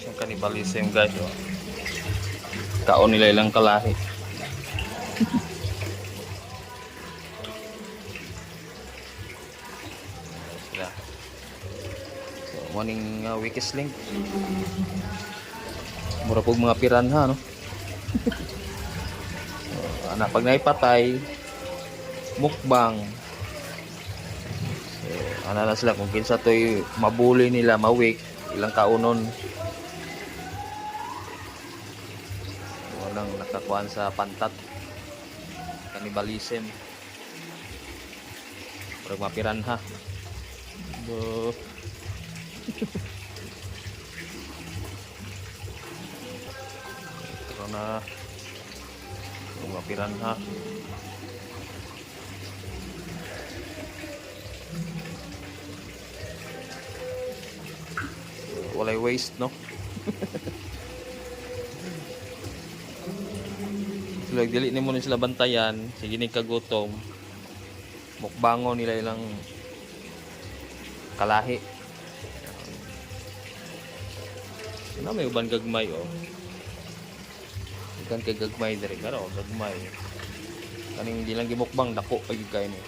Yung cannibalism guys, oh. Kaon nila ilang kalahi. Sila. So, morning weakest link. Mura pog mga piranha, no? So, pag naipatay, mukbang. So, na sila kung kinsa to'y mabuli nila, mawik, ilang kaunon. Walang nakakuan sa pantat. Cannibalism. Murag mga piranha. Bo. Pero na mga piranha. Walay waste, no? Sila dili nimo ni sila bantayan, sige ni kagutom. Mukbangon nila ilang kalahi. Ano may uban gagmay, oh. Ikan kay gagmay diri karo, gagmay. Kaning di lang gimukbang dako pag kay ni.